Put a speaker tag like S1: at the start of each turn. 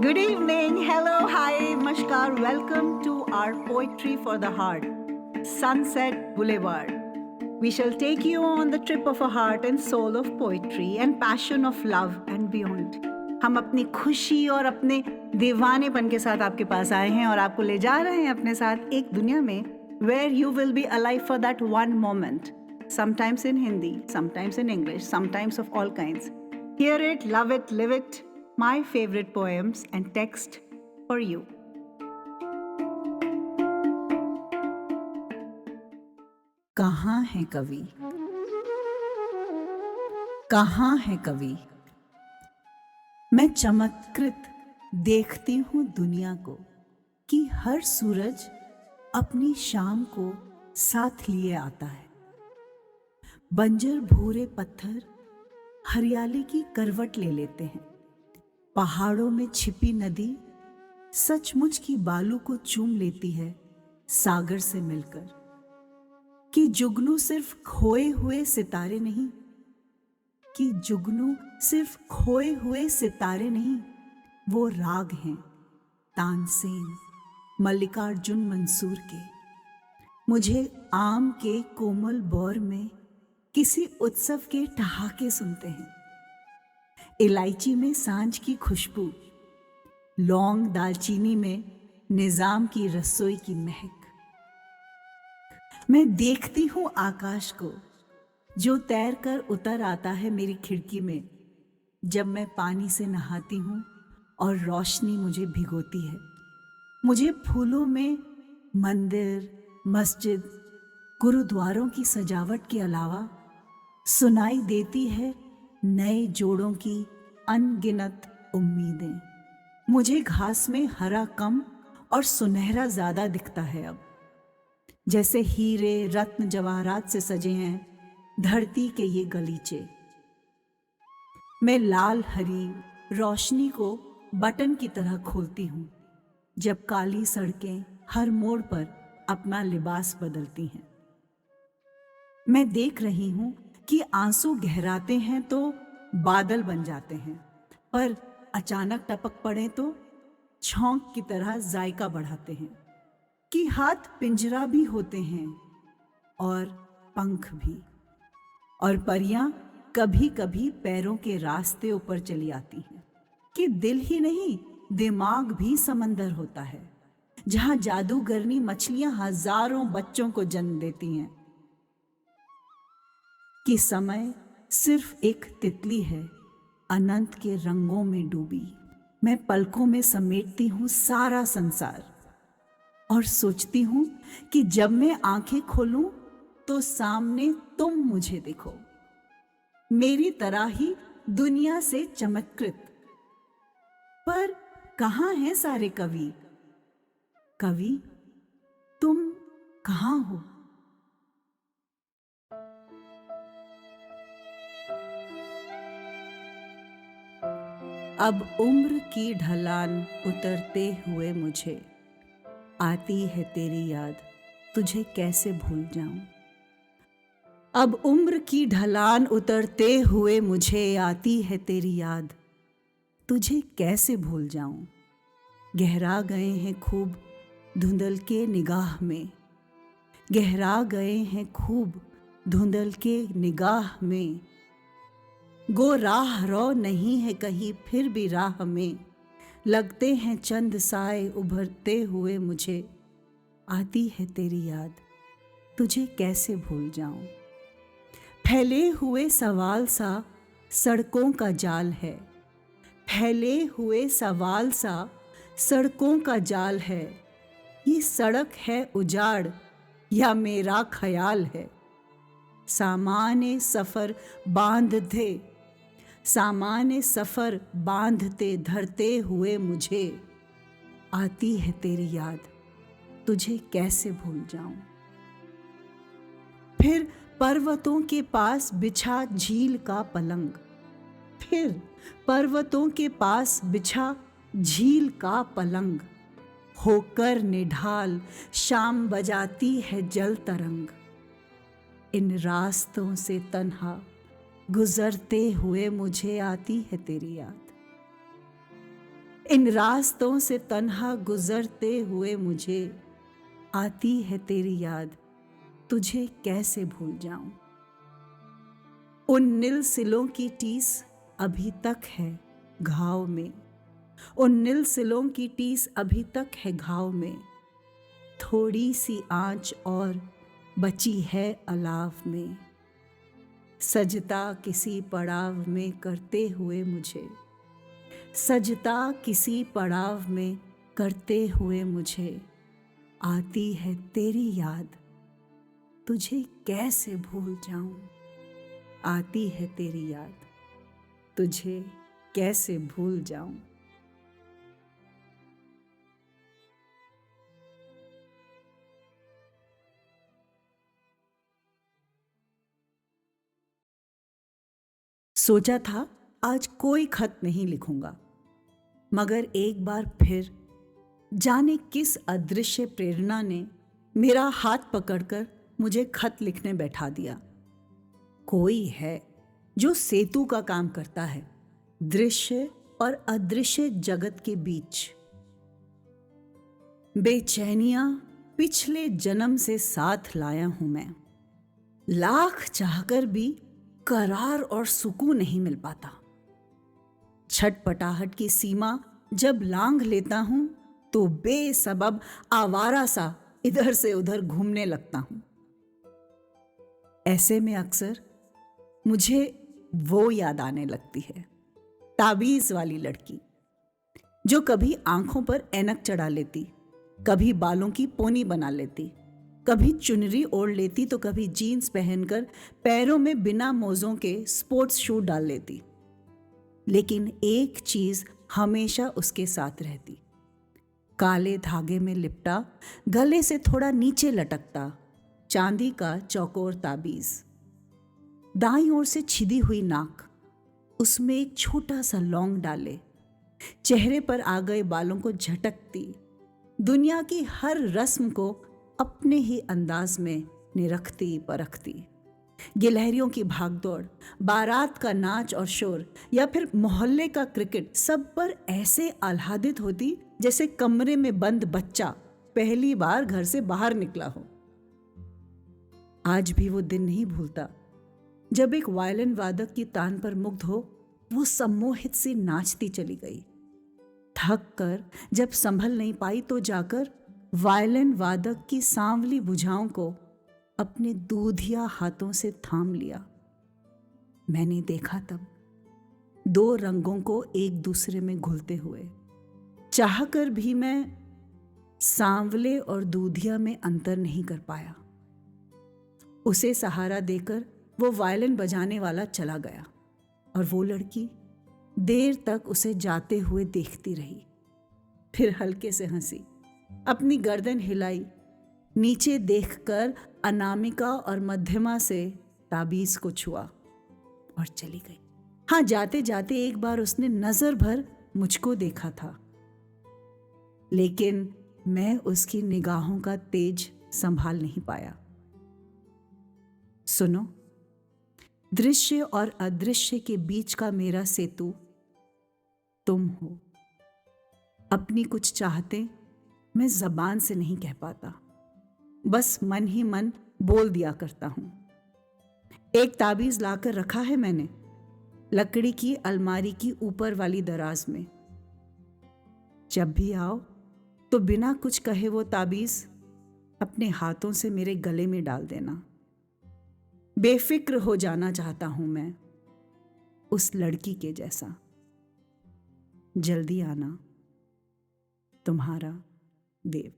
S1: Good evening. Hello, hi, Namaskar. Welcome to our Poetry for the Heart, Sunset Boulevard. We shall take you on the trip of a heart and soul of poetry and passion of love and beyond. हम अपनी खुशी और अपने दीवानेपन के साथ आपके पास आए हैं और आपको ले जा रहे हैं अपने साथ एक दुनिया में where you will be alive for that one moment. Sometimes in Hindi, sometimes in English, sometimes of all kinds. Hear it, love it, live it. My favorite poems and text for you. कहाँ है कवि? कहाँ है कवि? मैं चमत्कृत देखती हूँ दुनिया को कि हर सूरज अपनी शाम को साथ लिए आता है। बंजर भूरे पत्थर हरियाली की करवट ले लेते हैं। पहाड़ों में छिपी नदी सचमुच की बालू को चूम लेती है सागर से मिलकर। कि जुगनू सिर्फ खोए हुए सितारे नहीं, कि जुगनू सिर्फ खोए हुए सितारे नहीं, वो राग हैं तानसेन मल्लिकार्जुन मंसूर के। मुझे आम के कोमल बौर में किसी उत्सव के ठहाके सुनते हैं। इलायची में सांझ की खुशबू, लौंग दालचीनी में निजाम की रसोई की महक। मैं देखती हूँ आकाश को जो तैर कर उतर आता है मेरी खिड़की में जब मैं पानी से नहाती हूँ और रोशनी मुझे भिगोती है। मुझे फूलों में मंदिर, मस्जिद, गुरुद्वारों की सजावट के अलावा सुनाई देती है नए जोड़ों की अनगिनत उम्मीदें। मुझे घास में हरा कम और सुनहरा ज्यादा दिखता है अब, जैसे हीरे रत्न जवाहरात से सजे हैं धरती के ये गलीचे। मैं लाल हरी रोशनी को बटन की तरह खोलती हूँ जब काली सड़कें हर मोड़ पर अपना लिबास बदलती हैं। मैं देख रही हूँ कि आंसू गहराते हैं तो बादल बन जाते हैं, पर अचानक टपक पड़े तो छौंक की तरह जायका बढ़ाते हैं। कि हाथ पिंजरा भी होते हैं और पंख भी, और परियां कभी कभी पैरों के रास्ते ऊपर चली आती हैं। कि दिल ही नहीं दिमाग भी समंदर होता है जहां जादूगरनी मछलियां हजारों बच्चों को जन्म देती हैं। कि समय सिर्फ एक तितली है अनंत के रंगों में डूबी। मैं पलकों में समेटती हूँ सारा संसार और सोचती हूँ कि जब मैं आंखें खोलूं तो सामने तुम मुझे देखो, मेरी तरह ही दुनिया से चमत्कृत। पर कहाँ हैं सारे कवि? कवि तुम कहाँ हो? अब उम्र की ढलान उतरते हुए मुझे आती है तेरी याद, तुझे कैसे भूल जाऊं। अब उम्र की ढलान उतरते हुए मुझे आती है तेरी याद, तुझे कैसे भूल जाऊं। गहरा गए हैं खूब धुंधल के निगाह में, गहरा गए हैं खूब धुंधल के निगाह में। गो राह रो नहीं है कहीं फिर भी राह में, लगते हैं चंद साए उभरते हुए मुझे आती है तेरी याद, तुझे कैसे भूल जाऊं। फैले हुए सवाल सा सड़कों का जाल है, फैले हुए सवाल सा सड़कों का जाल है। ये सड़क है उजाड़ या मेरा ख्याल है। सामाने सफर बांधते, सामान्य सफर बांधते धरते हुए मुझे आती है तेरी याद, तुझे कैसे भूल जाऊं। फिर पर्वतों के पास बिछा झील का पलंग, फिर पर्वतों के पास बिछा झील का पलंग। होकर निढाल शाम बजाती है जल तरंग। इन रास्तों से तन्हा गुजरते हुए मुझे आती है तेरी याद। इन रास्तों से तन्हा गुजरते हुए मुझे आती है तेरी याद, तुझे कैसे भूल जाऊं। उन नील सिलों की टीस अभी तक है घाव में, उन नील सिलों की टीस अभी तक है घाव में। थोड़ी सी आंच और बची है अलाव में, सजता किसी पड़ाव में करते हुए मुझे, सजता किसी पड़ाव में करते हुए मुझे आती है तेरी याद, तुझे कैसे भूल जाऊं। आती है तेरी याद, तुझे कैसे भूल जाऊं। सोचा था आज कोई खत नहीं लिखूंगा, मगर एक बार फिर जाने किस अदृश्य प्रेरणा ने मेरा हाथ पकड़कर मुझे खत लिखने बैठा दिया। कोई है जो सेतु का काम करता है दृश्य और अदृश्य जगत के बीच। बेचैनियां पिछले जन्म से साथ लाया हूं मैं, लाख चाहकर भी करार और सुकून नहीं मिल पाता। छटपटाहट की सीमा जब लांघ लेता हूं तो बेसबब आवारा सा इधर से उधर घूमने लगता हूं। ऐसे में अक्सर मुझे वो याद आने लगती है, ताबीज वाली लड़की जो कभी आंखों पर ऐनक चढ़ा लेती, कभी बालों की पोनी बना लेती, कभी चुनरी ओढ़ लेती तो कभी जीन्स पहनकर पैरों में बिना मोज़ों के स्पोर्ट्स शू डाल लेती। लेकिन एक चीज हमेशा उसके साथ रहती, काले धागे में लिपटा, गले से थोड़ा नीचे लटकता चांदी का चौकोर ताबीज। दाईं ओर से छिदी हुई नाक, उसमें एक छोटा सा लौंग डाले, चेहरे पर आ गए बालों को झटकती, दुनिया की हर रस्म को अपने ही अंदाज में निरखती परखती। गिलहरियों की भागदौड़, बारात का नाच और शोर या फिर मोहल्ले का क्रिकेट, सब पर ऐसे आह्लादित होती जैसे कमरे में बंद बच्चा पहली बार घर से बाहर निकला हो। आज भी वो दिन नहीं भूलता जब एक वायलिन वादक की तान पर मुग्ध हो वो सम्मोहित सी नाचती चली गई। थक कर जब संभल नहीं पाई तो जाकर वायलिन वादक की सांवली भुजाओं को अपने दूधिया हाथों से थाम लिया। मैंने देखा तब दो रंगों को एक दूसरे में घुलते हुए, चाहकर भी मैं सांवले और दूधिया में अंतर नहीं कर पाया। उसे सहारा देकर वो वायलिन बजाने वाला चला गया और वो लड़की देर तक उसे जाते हुए देखती रही। फिर हल्के से हंसी, अपनी गर्दन हिलाई, नीचे देखकर अनामिका और मध्यमा से ताबीज को छुआ और चली गई। हाँ, जाते जाते एक बार उसने नजर भर मुझको देखा था, लेकिन मैं उसकी निगाहों का तेज संभाल नहीं पाया। सुनो, दृश्य और अदृश्य के बीच का मेरा सेतु तुम हो। अपनी कुछ चाहते मैं जबान से नहीं कह पाता, बस मन ही मन बोल दिया करता हूं। एक ताबीज लाकर रखा है मैंने लकड़ी की अलमारी की ऊपर वाली दराज में। जब भी आओ तो बिना कुछ कहे वो ताबीज अपने हाथों से मेरे गले में डाल देना। बेफिक्र हो जाना चाहता हूं मैं, उस लड़की के जैसा। जल्दी आना, तुम्हारा देव।